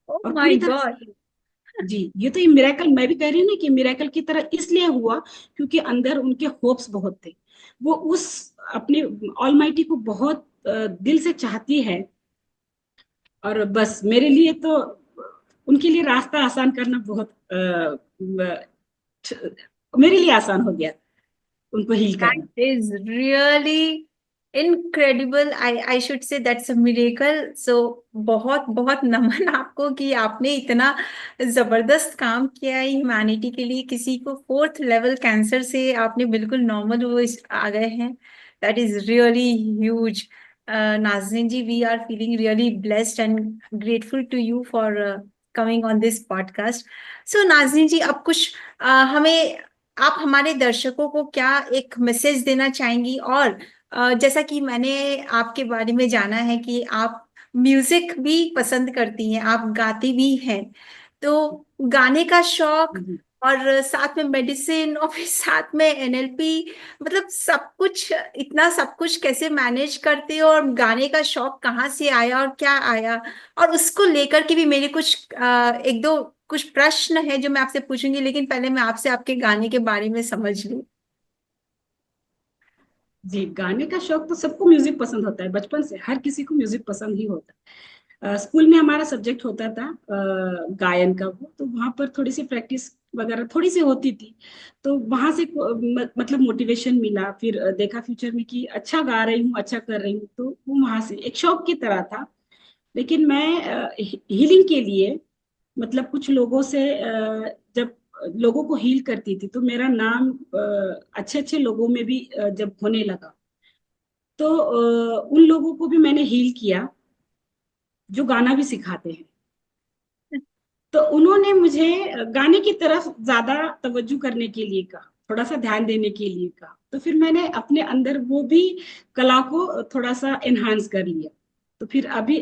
ओह और माय पूरी तरह गॉड। से। जी, ये तो ये मिरेकल मैं भी कह रही हूँ ना कि मिरेकल की तरह इसलिए हुआ क्योंकि अंदर उनके होप्स बहुत थे। वो उस अपने ऑलमाइटी को बहुत दिल से चाहती है। और बस मेरे लिए तो उनके लिए रास्ता आसान करना बहुत मेरे लिए आसान हो गया, उनको हील करना। That is really incredible. I should say that's a miracle. So बहुत बहुत नमन आपको कि आपने इतना जबरदस्त काम किया है ह्यूमैनिटी के लिए। किसी को फोर्थ लेवल कैंसर से आपने बिल्कुल नॉर्मल वो आ गए हैं। That is really huge. Nazreen ji, we are feeling really blessed and grateful to you for coming on this podcast. So Nazreen ji, अब कुछ हमें, आप हमारे दर्शकों को क्या एक मैसेज देना चाहेंगी? और जैसा कि मैंने आपके बारे में जाना है कि आप म्यूजिक भी पसंद करती हैं, आप गाती भी हैं, तो गाने का शौक और साथ में मेडिसिन और फिर साथ में एनएलपी, मतलब सब कुछ, इतना सब कुछ कैसे मैनेज करते हो, और गाने का शौक कहाँ से आया और क्या आया, और उसको लेकर के भी मेरे कुछ एक दो कुछ प्रश्न है जो मैं आपसे पूछूंगी, लेकिन पहले मैं आपसे आपके गाने के बारे में समझ लूं। जी, गाने का शौक तो सबको म्यूजिक पसंद होता है, बचपन से हर किसी को म्यूजिक पसंद ही होता है। स्कूल में हमारा सब्जेक्ट होता था गायन का, वो तो वहां पर थोड़ी सी प्रैक्टिस वगैरह थोड़ी सी होती थी। तो वहां से मतलब मोटिवेशन मिला, फिर देखा फ्यूचर में कि अच्छा गा रही हूँ, अच्छा कर रही हूँ, तो वो वहां से एक शौक की तरह था। लेकिन मैं हीलिंग के लिए, मतलब कुछ लोगों से जब लोगों को हील करती थी, तो मेरा नाम अच्छे अच्छे लोगों में भी जब होने लगा, तो उन लोगों को भी मैंने हील किया जो गाना भी सिखाते हैं। तो उन्होंने मुझे गाने की तरफ ज्यादा तवज्जो करने के लिए कहा, थोड़ा सा ध्यान देने के लिए कहा। तो फिर मैंने अपने अंदर वो भी कला को थोड़ा सा एनहांस कर लिया। तो फिर अभी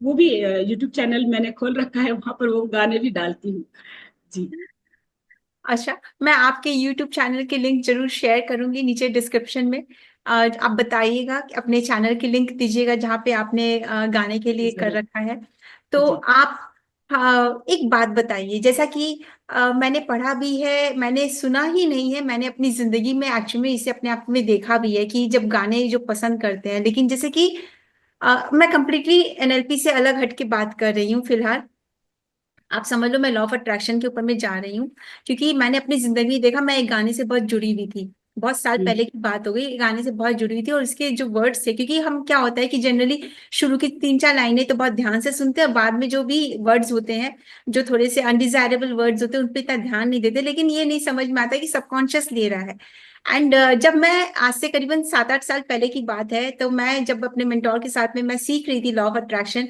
वो भी यूट्यूब चैनल मैंने खोल रखा है, वहां पर वो गाने भी डालती हूँ। जी। अच्छा, मैं आपके YouTube चैनल के लिंक जरूर शेयर करूंगी नीचे डिस्क्रिप्शन में। आप बताइएगा कि अपने चैनल की लिंक दीजिएगा जहाँ पे आपने गाने के लिए कर जरूर। रखा है। तो जी। आप एक बात बताइए, जैसा कि मैंने पढ़ा भी है, मैंने सुना ही नहीं है, मैंने अपनी जिंदगी में एक्चुअली इसे अपने आप में देखा भी है कि जब गाने जो पसंद करते हैं, लेकिन जैसे कि मैं कंप्लीटली एनएलपी से अलग हट के बात कर रही हूँ फिलहाल। आप समझ लो मैं लॉ ऑफ अट्रैक्शन के ऊपर में जा रही हूँ, क्योंकि मैंने अपनी जिंदगी में देखा, मैं एक गाने से बहुत जुड़ी हुई थी। बहुत साल हम्म। पहले की बात हो गई, एक गाने से बहुत जुड़ी हुई थी, और इसके जो वर्ड्स थे, क्योंकि हम क्या होता है कि जनरली शुरू की तीन चार लाइनें तो बहुत ध्यान से सुनते हैं, और बाद में जो भी वर्ड्स होते हैं, जो थोड़े से अनडिजायरेबल वर्ड्स होते हैं, उन पर इतना ध्यान नहीं देते, लेकिन ये नहीं समझ में आता कि सबकॉन्शियस ले रहा है। एंड जब मैं आज से करीबन 7-8 साल पहले की बात है, तो मैं जब अपने मेंटोर के साथ में मैं सीख रही थी लॉ ऑफ अट्रैक्शन,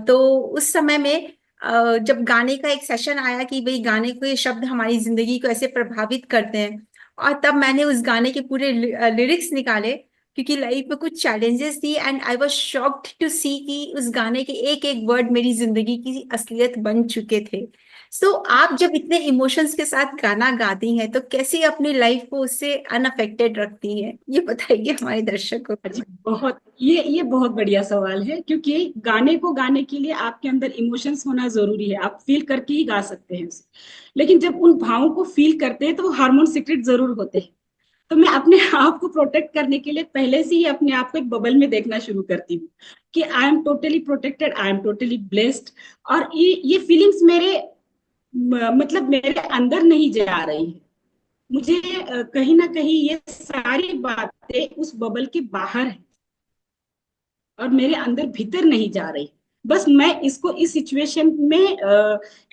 तो उस समय में जब गाने का एक सेशन आया कि भाई गाने के शब्द हमारी जिंदगी को ऐसे प्रभावित करते हैं, और तब मैंने उस गाने के पूरे लिरिक्स निकाले, क्योंकि लाइफ में कुछ चैलेंजेस थी, and I was shocked to see कि उस गाने के एक एक वर्ड मेरी जिंदगी की असलियत बन चुके थे। सो आप जब इतने इमोशंस के साथ गाना गाती हैं, तो कैसे अपनी लाइफ को उससे अनअफेक्टेड रखती हैं, ये बताइए हमारे दर्शकों जी, को। बहुत ये बहुत बढ़िया सवाल है, क्योंकि गाने को गाने के लिए आपके अंदर इमोशंस होना जरूरी है, आप फील करके ही गा सकते हैं उसे। लेकिन जब उन भावों को फील करते हैं तो वो हार्मोन सीक्रेट जरूर होते हैं। तो मैं अपने आप को प्रोटेक्ट करने के लिए पहले से ही अपने आप को एक बबल में देखना शुरू करती हूँ कि I am totally protected, I am totally blessed. और ये फीलिंग्स मेरे मतलब मेरे अंदर नहीं जा रही है। मुझे कहीं ना कहीं ये सारी बातें उस बबल के बाहर है, और मेरे अंदर भीतर नहीं जा रही। बस मैं इसको इस सिचुएशन में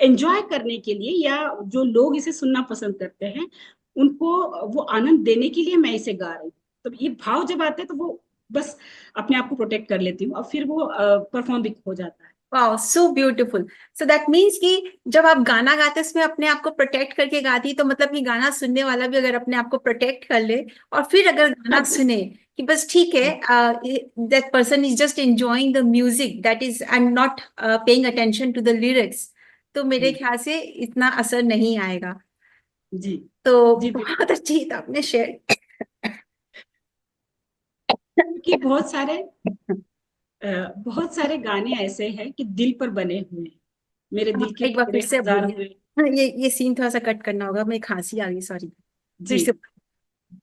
एंजॉय करने के लिए, या जो लोग इसे सुनना पसंद करते हैं उनको वो आनंद देने के लिए मैं इसे गा रही हूँ। तो ये भाव जब आते हैं तो वो बस अपने आप को प्रोटेक्ट कर लेती हूँ, और फिर वो परफॉर्म भी हो जाता है। वाह, so beautiful. So that means कि जब आप गाना गाते हैं उसमें अपने आप को प्रोटेक्ट करके गाती, तो मतलब कि गाना सुनने वाला भी अगर अपने आप को प्रोटेक्ट कर ले, और फिर अगर गाना सुने कि बस ठीक है, that person is just enjoying the music that is and not paying attention to the lyrics, तो मेरे जी। ख्याल से इतना असर नहीं आएगा। जी। तो जी बहुत बिल्कुल। अच्छी था आपने शेयर। क्योंकि बहुत सारे गाने ऐसे हैं कि दिल पर बने हुए हैं। मेरे हाँ, दिल के एक बार फिर टुकड़े से अब हजार बोलिए। हुए। हाँ, ये सीन थोड़ा सा कट करना होगा, मेरी खांसी आ गई, सॉरी। फिर जी। से।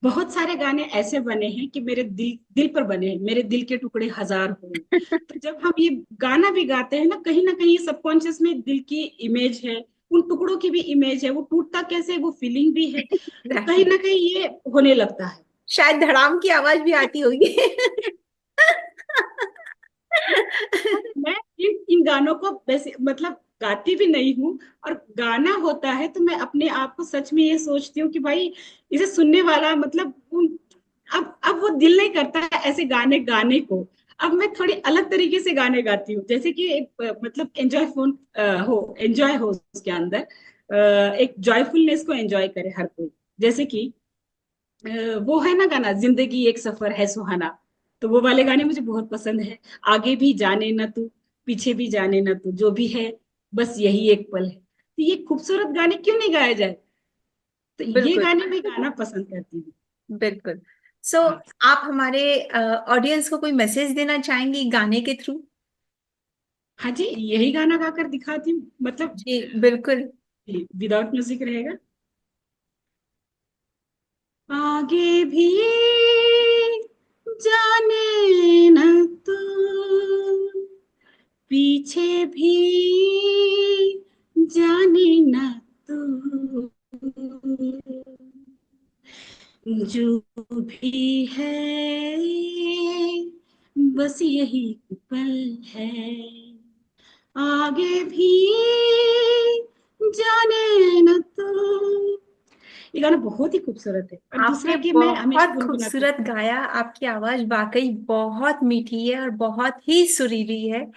बहुत सारे गाने ऐसे बने हैं कि मेरे दिल दिल पर बने हैं, मेरे दिल के टुकड़े हजार हुए। तो जब हम ये गाना भी गाते हैं ना कहीं सबकॉन्शियस में दिल की इमेज है, उन टुकड़ों की भी इमेज है, वो टूटता कैसे वो फीलिंग भी है। तो कहीं एग्जैक्टली। ना कहीं ये होने लगता है। शायद धड़ाम की आवाज भी आती होगी। और मैं इन गानों को वैसे मतलब गाती भी नहीं हूँ। और गाना होता है तो मैं अपने आप को सच में ये सोचती हूँ कि भाई इसे सुनने वाला मतलब अब वो दिल नहीं करता है ऐसे गाने गाने को। अब मैं थोड़ी अलग तरीके से गाने गाती हूँ, जैसे कि एक मतलब एंजॉय हो उसके अंदर, एक जॉयफुलनेस को एंजॉय करे हर कोई। जैसे कि वो है ना गाना, जिंदगी एक सफर है सुहाना। तो वो वाले गाने मुझे बहुत पसंद है। आगे भी जाने न तू, पीछे भी जाने न तू, जो भी है बस यही एक पल है। तो ये खूबसूरत गाने क्यों नहीं गाए जाए। तो ये बिल्कुल गाने मैं गाना पसंद करती हूँ। बिल्कुल। सो हाँ। आप हमारे ऑडियंस को कोई मैसेज देना चाहेंगी गाने के थ्रू? हाँ जी, यही गाना गाकर दिखाती हूँ, मतलब जी बिल्कुल। विदाउट म्यूजिक रहेगा। आगे भी जाने न तो, पीछे भी जाने न तो, जो भी है बस यही पल है, आगे भी जाने न तो। ये गाना बहुत ही खूबसूरत है, और आपने दूसरा कि मैं हमेशा बहुत गुनगुनाती खूबसूरत गाया, आपकी आवाज वाकई बहुत मीठी है और बहुत ही सुरीली है।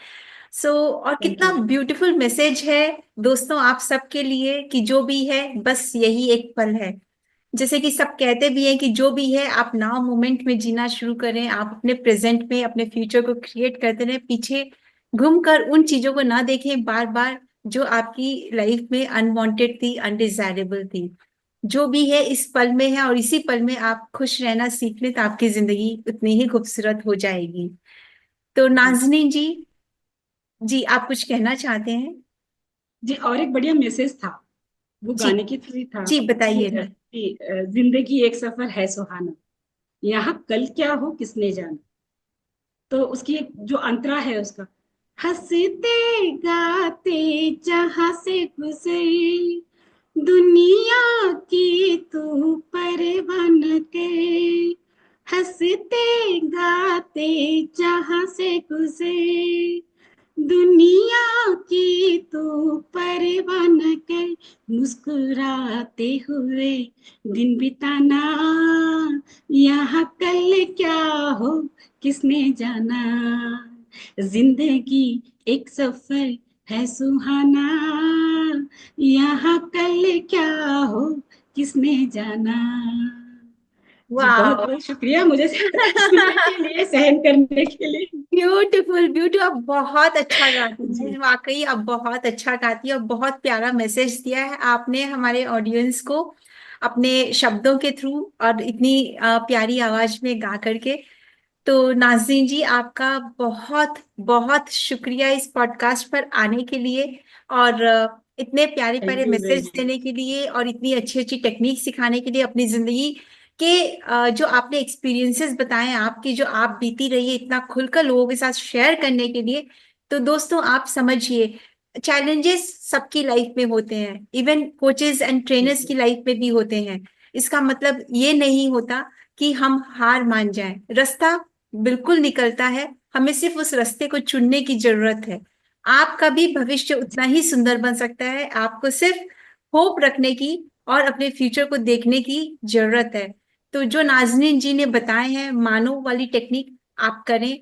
सो और थैंक कितना यू। ब्यूटीफुल मैसेज है दोस्तों आप सबके लिए कि जो भी है बस यही एक पल है। जैसे कि सब कहते भी हैं कि जो भी है आप नाउ मोमेंट में जीना शुरू करें, आप अपने प्रेजेंट में अपने फ्यूचर को क्रिएट करते रहें, पीछे घूमकर उन चीजों को ना देखें बार बार जो आपकी लाइफ में अनवांटेड थी, अनडिजायरेबल थी। जो भी है इस पल में है और इसी पल में आप खुश रहना सीख लें तो आपकी जिंदगी उतनी ही खूबसूरत हो जाएगी। तो जी नाज़नीन जी, जी आप कुछ कहना चाहते हैं? जी, और एक बढ़िया मैसेज था, वो जी गाने की थ्रू ही था जी कि बताइए ना। जिंदगी एक सफर है सुहाना, यहाँ कल क्या हो किसने जाना। तो उसकी एक जो अंतरा है उसका, हंसते गाते जहां से गुजरी दुनिया की तू परवान के, हंसते गाते जहां से गुजरी दुनिया की तू परवान के, मुस्कुराते हुए दिन बिताना, यहाँ कल क्या हो किसने जाना, जिंदगी एक सफर है सुहाना, यहाँ कल क्या हो किसने जाना। जी बहुत वाह। बहुत शुक्रिया मुझे सुनने के लिए, सहन करने के लिए। ब्यूटीफुल ब्यूटी, आप बहुत अच्छा गाती जी हैं, वाकई आप बहुत अच्छा गाती हैं और बहुत प्यारा मैसेज दिया है आपने हमारे ऑडियंस को अपने शब्दों के थ्रू और इतनी प्यारी आवाज में गा करके। तो नाज़रीन जी, आपका बहुत बहुत शुक्रिया इस पॉडकास्ट पर आने के लिए और इतने प्यारे प्यारे थैंक यू मैसेज वेरी देने मच। के लिए और इतनी अच्छी अच्छी टेक्निक सिखाने के लिए, अपनी जिंदगी के जो आपने एक्सपीरियंसेस बताए, आपकी जो आप बीती रही है, इतना खुलकर लोगों के साथ शेयर करने के लिए। तो दोस्तों आप समझिए, चैलेंजेस सबकी लाइफ में होते हैं, इवन कोचेस एंड ट्रेनर्स की लाइफ में भी होते हैं। इसका मतलब ये नहीं होता कि हम हार मान जाएं। रास्ता बिल्कुल निकलता है, हमें सिर्फ उस रास्ते को चुनने की जरूरत है। आपका भी भविष्य उतना ही सुंदर बन सकता है, आपको सिर्फ होप रखने की और अपने फ्यूचर को देखने की जरूरत है। तो जो नाज़नीन जी ने बताए हैं मानो वाली टेक्निक, आप करें।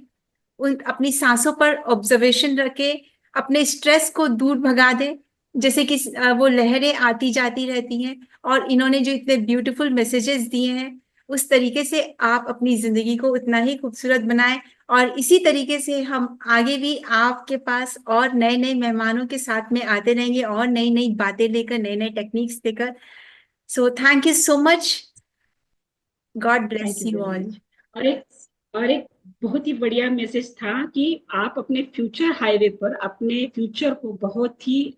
उन अपनी सांसों पर ऑब्जर्वेशन रखे, अपने स्ट्रेस को दूर भगा दे। जैसे कि वो लहरें आती जाती रहती हैं और इन्होंने जो इतने ब्यूटीफुल मैसेजेस दिए हैं, उस तरीके से आप अपनी जिंदगी को उतना ही खूबसूरत बनाएं। और इसी तरीके से हम आगे भी आपके पास और नए नए मेहमानों के साथ में आते रहेंगे और नई नई बातें लेकर, नए नए टेक्निक्स लेकर। So thank you so much. God bless thank you you very all. Much. और एक बहुत ही बढ़िया मैसेज था कि आप अपने फ्यूचर हाईवे पर अपने फ्यूचर को बहुत ही जी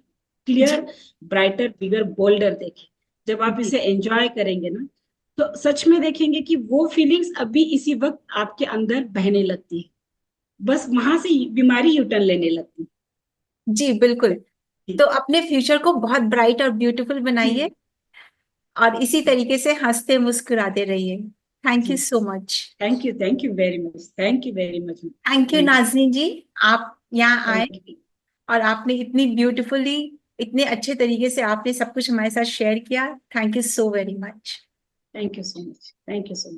क्लियर, ब्राइटर, बिगर, बोल्डर देखें। जब आप जी इसे एंजॉय करेंगे ना, तो सच में देखेंगे कि वो फीलिंग्स अभी इसी वक्त आपके अंदर बहने लगती है, बस वहां से बीमारी यूटर्न लेने लगती जी बिल्कुल। है। तो अपने फ्यूचर को बहुत ब्राइट और ब्यूटीफुल जी बनाइए और इसी जी तरीके से हंसते मुस्कुराते रहिए। थैंक यू जी। So much. Thank you very much, thank you very much. Thank you thank you. Nazneen ji, आप यहाँ आए थैंक यू। और आपने इतनी ब्यूटीफुली, इतने अच्छे तरीके से आपने सब कुछ हमारे साथ शेयर किया। Thank you so very much. Thank you so much. Thank you so much.